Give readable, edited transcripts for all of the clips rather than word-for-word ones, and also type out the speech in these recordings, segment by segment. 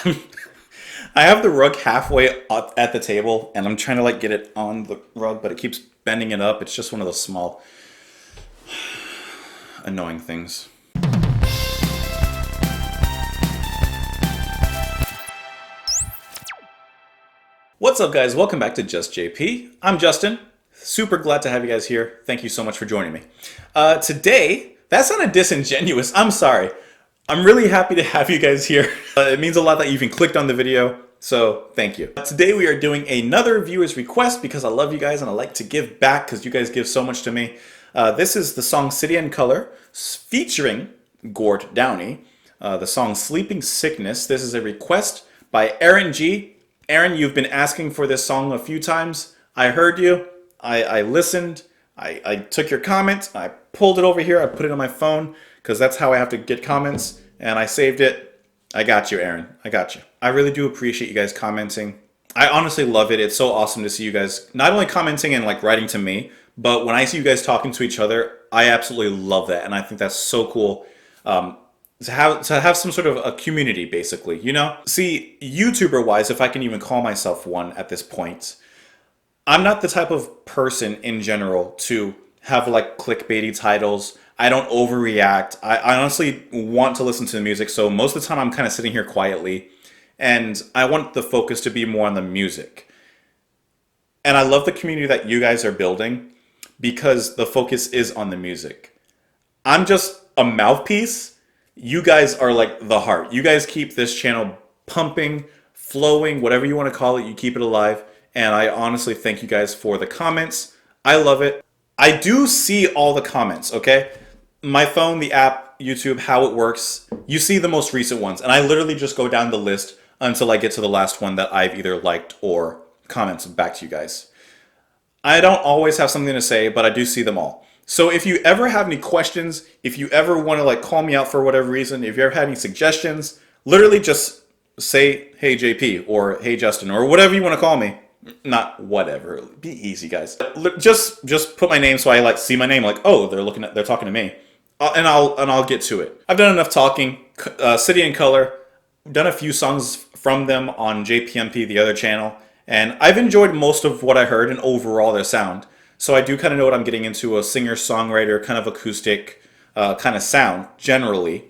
I have the rug halfway up at the table, and I'm trying to like get it on the rug, but it keeps bending it up. It's just one of those small, annoying things. What's up, guys? Welcome back to Just JP. I'm Justin. Super glad to have you guys here. Thank you so much for joining me. Today, that sounded disingenuous. I'm sorry. I'm really happy to have you guys here. It means a lot that you even clicked on the video, so thank you. Today we are doing another viewer's request because I love you guys and I like to give back because you guys give so much to me. This is the song City and Color featuring Gord Downie. The song Sleeping Sickness. This is a request by Aaron G. Aaron, you've been asking for this song a few times. I heard you. I listened. I took your comment. I pulled it over here. I put it on my phone because that's how I have to get comments. And I saved it. I got you, Aaron. I got you. I really do appreciate you guys commenting. I honestly love it. It's so awesome to see you guys not only commenting and like writing to me, but when I see you guys talking to each other, I absolutely love that. And I think that's so cool. To have some sort of a community, basically, you know? See, YouTuber wise, if I can even call myself one at this point, I'm not the type of person in general to have like clickbaity titles. I don't overreact. I honestly want to listen to the music, so most of the time I'm kind of sitting here quietly, and I want the focus to be more on the music. And I love the community that you guys are building because the focus is on the music. I'm just a mouthpiece. You guys are like the heart. You guys keep this channel pumping, flowing, whatever you want to call it. You keep it alive. And I honestly thank you guys for the comments. I love it. I do see all the comments, okay? My phone, the app, YouTube, how it works. You see the most recent ones. And I literally just go down the list until I get to the last one that I've either liked or commented back to you guys. I don't always have something to say, but I do see them all. So if you ever have any questions, if you ever want to like call me out for whatever reason, if you ever had any suggestions, literally just say, hey JP, or hey Justin, or whatever you want to call me. Not whatever. Be easy, guys. Just put my name so I like see my name, like, oh, they're talking to me. And I'll get to it. I've done enough talking. City and Color, done a few songs from them on JPMP, the other channel, and I've enjoyed most of what I heard and overall their sound. So I do kind of know what I'm getting into, a singer-songwriter, kind of acoustic kind of sound, generally.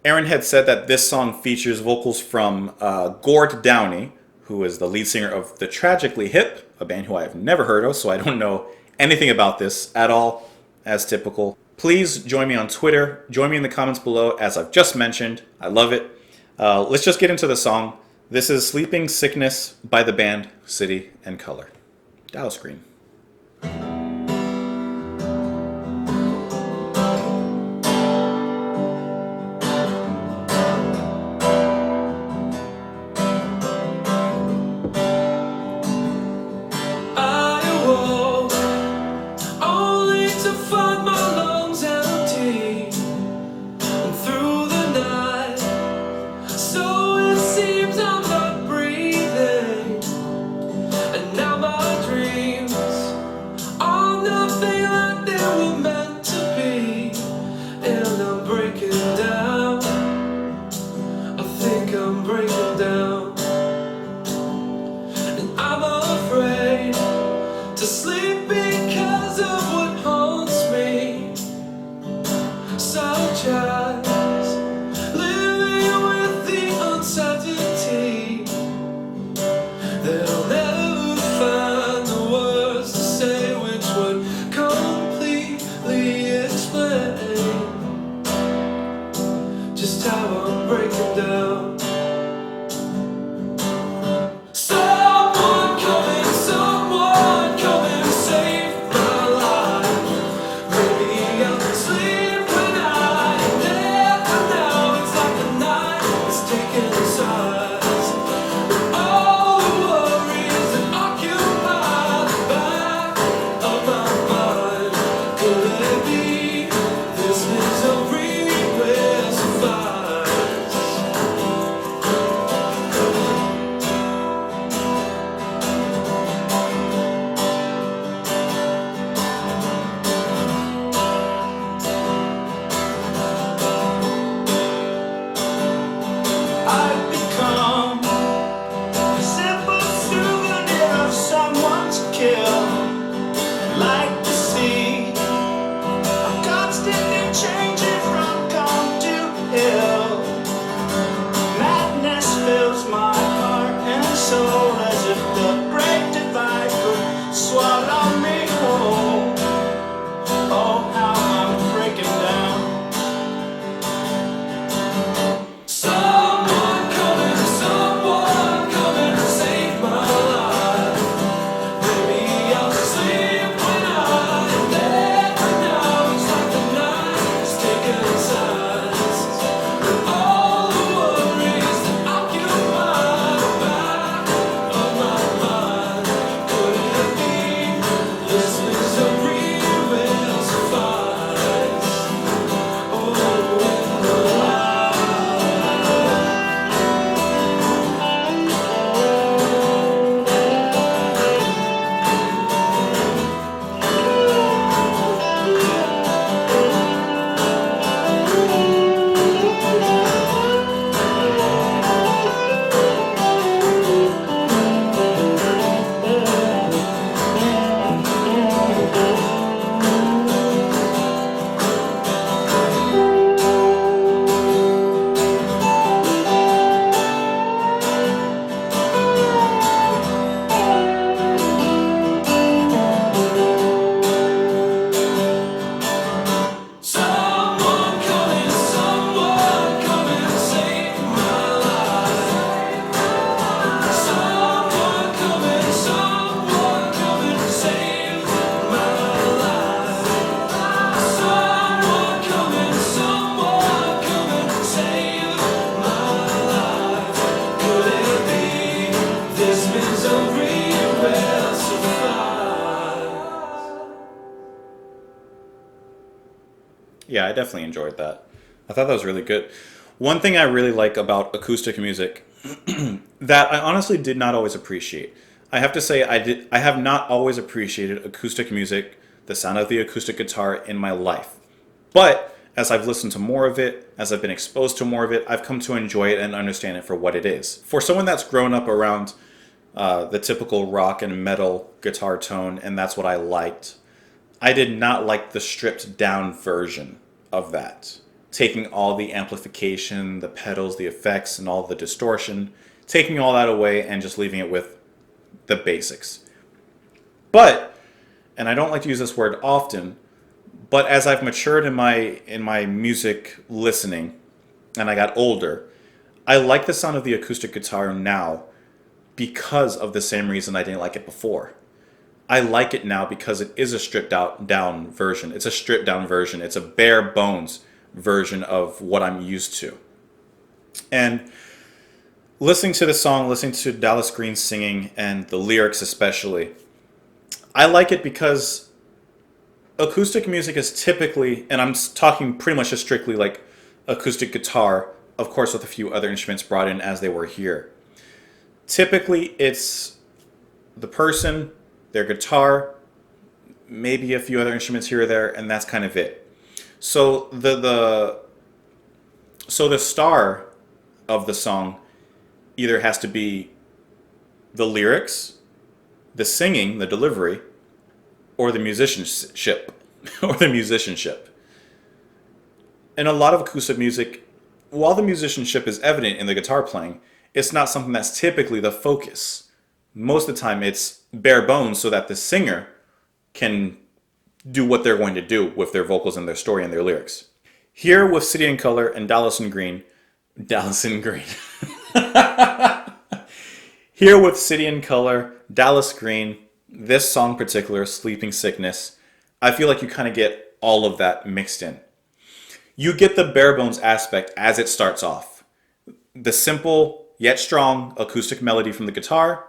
Aaron had said that this song features vocals from Gord Downie, who is the lead singer of The Tragically Hip, a band who I have never heard of, so I don't know anything about this at all, as typical. Please join me on Twitter. Join me in the comments below, as I've just mentioned. I love it. Let's just get into the song. This is Sleeping Sickness by the band City and Color. Dial screen. Yeah, I definitely enjoyed that. I thought that was really good. One thing I really like about acoustic music that I honestly did not always appreciate. I have to say I have not always appreciated acoustic music, the sound of the acoustic guitar in my life. But as I've listened to more of it, as I've been exposed to more of it, I've come to enjoy it and understand it for what it is. For someone that's grown up around the typical rock and metal guitar tone, and that's what I liked, I did not like the stripped down version of that. Taking all the amplification, the pedals, the effects, and all the distortion, taking all that away and just leaving it with the basics. But, and I don't like to use this word often, but as I've matured in my music listening and I got older, I like the sound of the acoustic guitar now because of the same reason I didn't like it before. I like it now because it is a stripped out down version. It's a stripped down version. It's a bare bones version of what I'm used to. And listening to the song, listening to Dallas Green singing and the lyrics especially, I like it because acoustic music is typically, and I'm talking pretty much just strictly like acoustic guitar, of course with a few other instruments brought in as they were here. Typically it's the person, their guitar, maybe a few other instruments here or there, and that's kind of it. So the star of the song either has to be the lyrics, the singing, the delivery, or the musicianship, or the musicianship. In a lot of acoustic music, while the musicianship is evident in the guitar playing, it's not something that's typically the focus. Most of the time it's bare bones so that the singer can do what they're going to do with their vocals and their story and their lyrics. Here with City and Color and Dallas and Green, Here with City and Color, Dallas Green, this song in particular, Sleeping Sickness, I feel like you kind of get all of that mixed in. You get the bare bones aspect as it starts off. The simple yet strong acoustic melody from the guitar,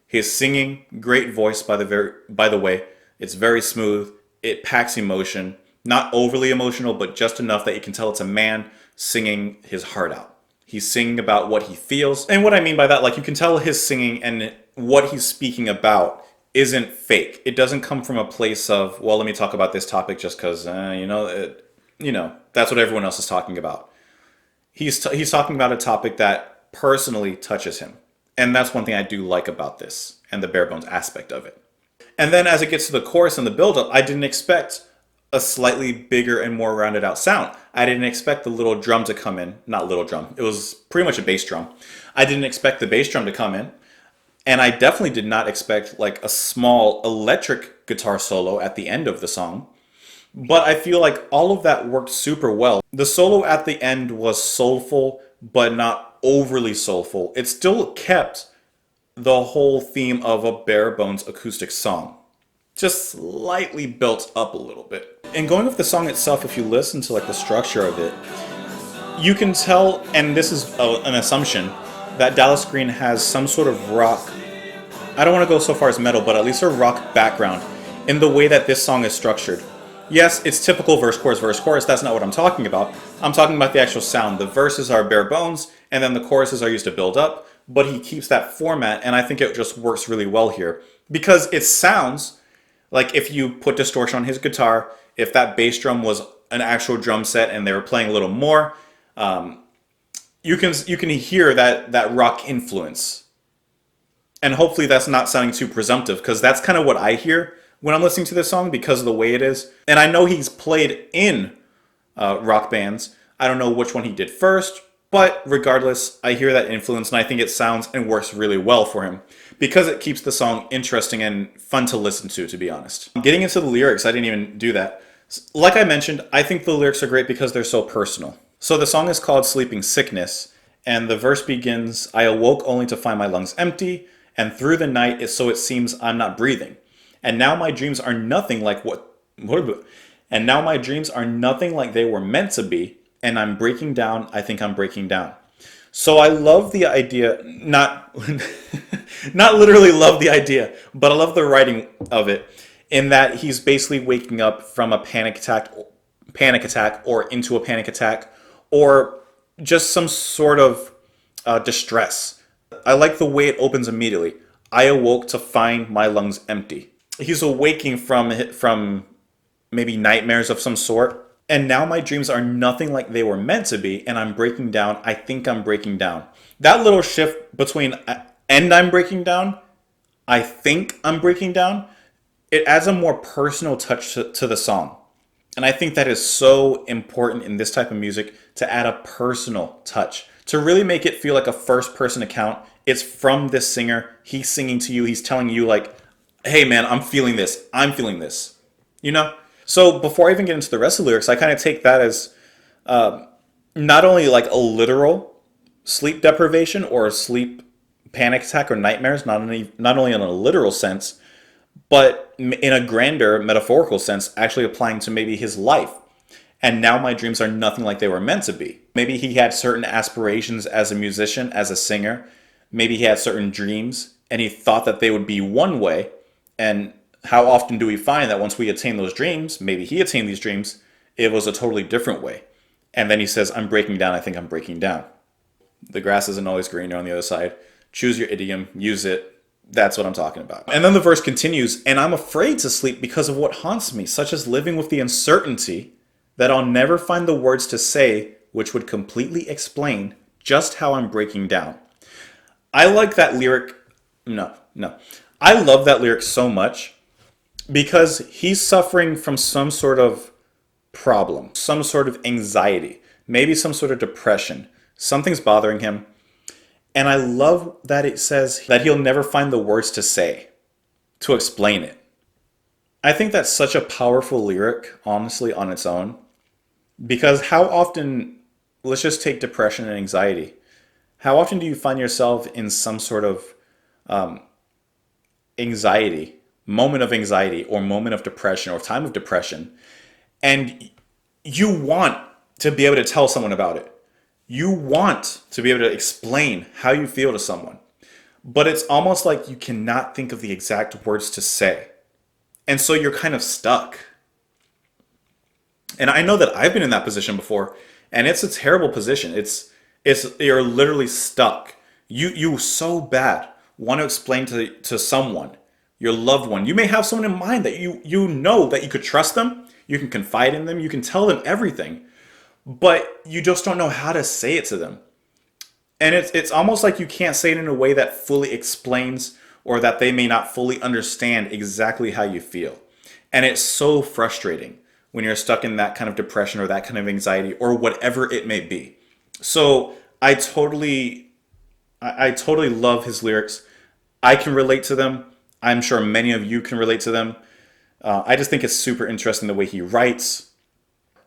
his singing, great voice by the way, it's very smooth, it packs emotion, not overly emotional, but just enough that you can tell it's a man singing his heart out. He's singing about what he feels. And what I mean by that, like you can tell his singing and what he's speaking about isn't fake. It doesn't come from a place of, well, let me talk about this topic just because, that's what everyone else is talking about. He's talking about a topic that personally touches him. And that's one thing I do like about this and the bare bones aspect of it. And then as it gets to the chorus and the build-up, I didn't expect a slightly bigger and more rounded out sound. I didn't expect the little drum to come in. Not little drum. It was pretty much a bass drum. I didn't expect the bass drum to come in. And I definitely did not expect like a small electric guitar solo at the end of the song. But I feel like all of that worked super well. The solo at the end was soulful, but not overly soulful. It still kept the whole theme of a bare bones acoustic song, just slightly built up a little bit. And going with the song itself, if you listen to like the structure of it, you can tell, and this is an assumption, that Dallas Green has some sort of rock, I don't want to go so far as metal, but at least a rock background in the way that this song is structured. Yes, it's typical verse, chorus. That's not what I'm talking about. I'm talking about the actual sound. The verses are bare bones, and then the choruses are used to build up, but he keeps that format, and I think it just works really well here. Because it sounds like if you put distortion on his guitar, if that bass drum was an actual drum set and they were playing a little more, you can hear that rock influence. And hopefully that's not sounding too presumptive, because that's kind of what I hear when I'm listening to this song because of the way it is. And I know he's played in rock bands. I don't know which one he did first, but regardless, I hear that influence and I think it sounds and works really well for him because it keeps the song interesting and fun to listen to be honest. Getting into the lyrics, I didn't even do that. Like I mentioned, I think the lyrics are great because they're so personal. So the song is called Sleeping Sickness, and the verse begins, I awoke only to find my lungs empty, and through the night so it seems I'm not breathing. And now my dreams are nothing like and now my dreams are nothing like they were meant to be, and I'm breaking down, I think I'm breaking down. So I love the idea, not literally love the idea, but I love the writing of it, in that he's basically waking up from a panic attack panic attack or into a panic attack or just some sort of distress. I like the way it opens immediately. I awoke to find my lungs empty. He's awaking from maybe nightmares of some sort. And now my dreams are nothing like they were meant to be, and I'm breaking down. I think I'm breaking down. That little shift between and I'm breaking down, I think I'm breaking down, it adds a more personal touch to the song. And I think that is so important in this type of music, to add a personal touch, to really make it feel like a first person account. It's from this singer. He's singing to you. He's telling you like, hey man, I'm feeling this. I'm feeling this. You know? So before I even get into the rest of the lyrics, I kind of take that as not only like a literal sleep deprivation or a sleep panic attack or nightmares, not only in a literal sense, but in a grander metaphorical sense, actually applying to maybe his life. And now my dreams are nothing like they were meant to be. Maybe he had certain aspirations as a musician, as a singer. Maybe he had certain dreams and he thought that they would be one way. And how often do we find that once we attain those dreams, maybe he attained these dreams, it was a totally different way. And then he says, I'm breaking down, I think I'm breaking down. The grass isn't always greener on the other side. Choose your idiom, use it. That's what I'm talking about. And then the verse continues, and I'm afraid to sleep because of what haunts me, such as living with the uncertainty that I'll never find the words to say which would completely explain just how I'm breaking down. I like that lyric. No. I love that lyric so much because he's suffering from some sort of problem, some sort of anxiety, maybe some sort of depression. Something's bothering him. And I love that it says that he'll never find the words to say, to explain it. I think that's such a powerful lyric, honestly, on its own. Because how often, let's just take depression and anxiety. How often do you find yourself in some sort of anxiety, moment of anxiety, or moment of depression, or time of depression, and you want to be able to tell someone about it? You want to be able to explain how you feel to someone, but it's almost like you cannot think of the exact words to say. And so you're kind of stuck. And I know that I've been in that position before, and it's a terrible position. It's you're literally stuck. You so bad want to explain to someone, your loved one. You may have someone in mind that you know that you could trust them, you can confide in them, you can tell them everything. But you just don't know how to say it to them. And it's almost like you can't say it in a way that fully explains, or that they may not fully understand exactly how you feel. And it's so frustrating when you're stuck in that kind of depression or that kind of anxiety or whatever it may be. So I totally love his lyrics. I can relate to them. I'm sure many of you can relate to them. I just think it's super interesting the way he writes.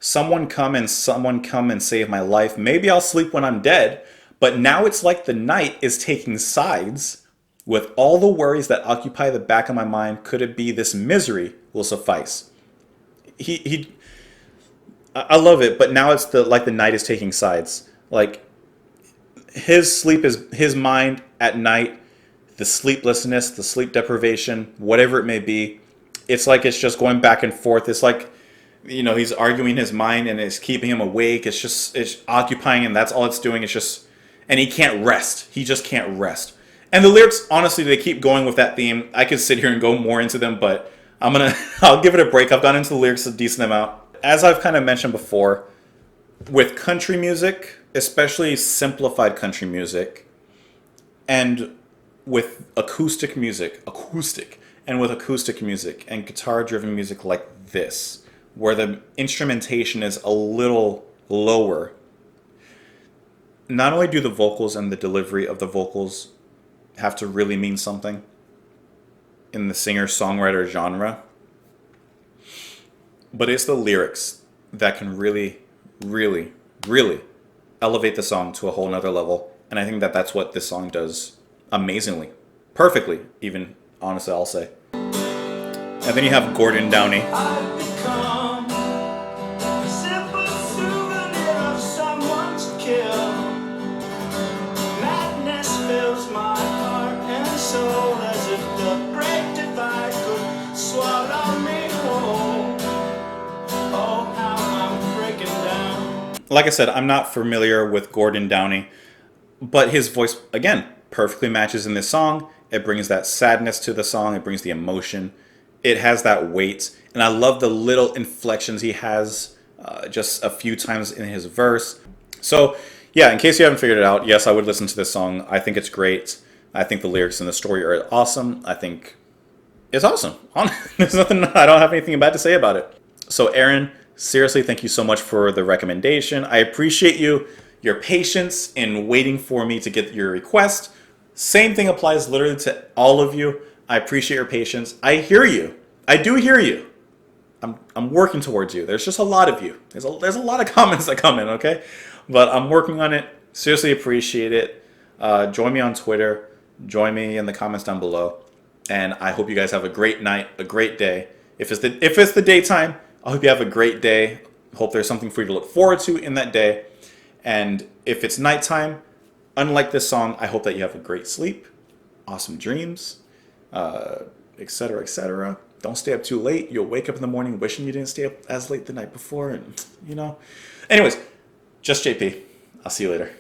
Someone come and save my life. Maybe I'll sleep when I'm dead, but now it's like the night is taking sides. With all the worries that occupy the back of my mind, could it be this misery will suffice? I love it, but now it's like the night is taking sides. Like his sleep is his mind at night, the sleeplessness, the sleep deprivation, whatever it may be. It's like it's just going back and forth. It's like, he's arguing his mind and it's keeping him awake. It's occupying, and that's all it's doing. And he can't rest. He just can't rest. And the lyrics, honestly, they keep going with that theme. I could sit here and go more into them, but I'll give it a break. I've gone into the lyrics a decent amount. As I've kind of mentioned before, with country music, especially simplified country music, and with acoustic music and guitar-driven music like this, where the instrumentation is a little lower, not only do the vocals and the delivery of the vocals have to really mean something in the singer-songwriter genre, but it's the lyrics that can really, really, really elevate the song to a whole nother level. And I think that that's what this song does amazingly. Perfectly, even, honestly, I'll say. And then you have Gordon Downey. like I said, I'm not familiar with Gordon Downey, but his voice, again, perfectly matches in this song. It brings that sadness to the song, it brings the emotion, it has that weight. And I love the little inflections he has just a few times in his verse. So, yeah, in case you haven't figured it out, yes, I would listen to this song. I think it's great. I think the lyrics and the story are awesome. I think it's awesome. There's nothing, I don't have anything bad to say about it. So, Aaron, seriously, thank you so much for the recommendation. I appreciate your patience in waiting for me to get your request. Same thing applies literally to all of you. I appreciate your patience. I hear you. I do hear you. I'm working towards you. There's just a lot of you. There's a lot of comments that come in, okay? But I'm working on it. Seriously appreciate it. Join me on Twitter. Join me in the comments down below. And I hope you guys have a great night, a great day. If it's the daytime, I hope you have a great day. Hope there's something for you to look forward to in that day. And if it's nighttime, unlike this song, I hope that you have a great sleep, awesome dreams, etc., etc. Don't stay up too late. You'll wake up in the morning wishing you didn't stay up as late the night before. And, Anyways, just JP. I'll see you later.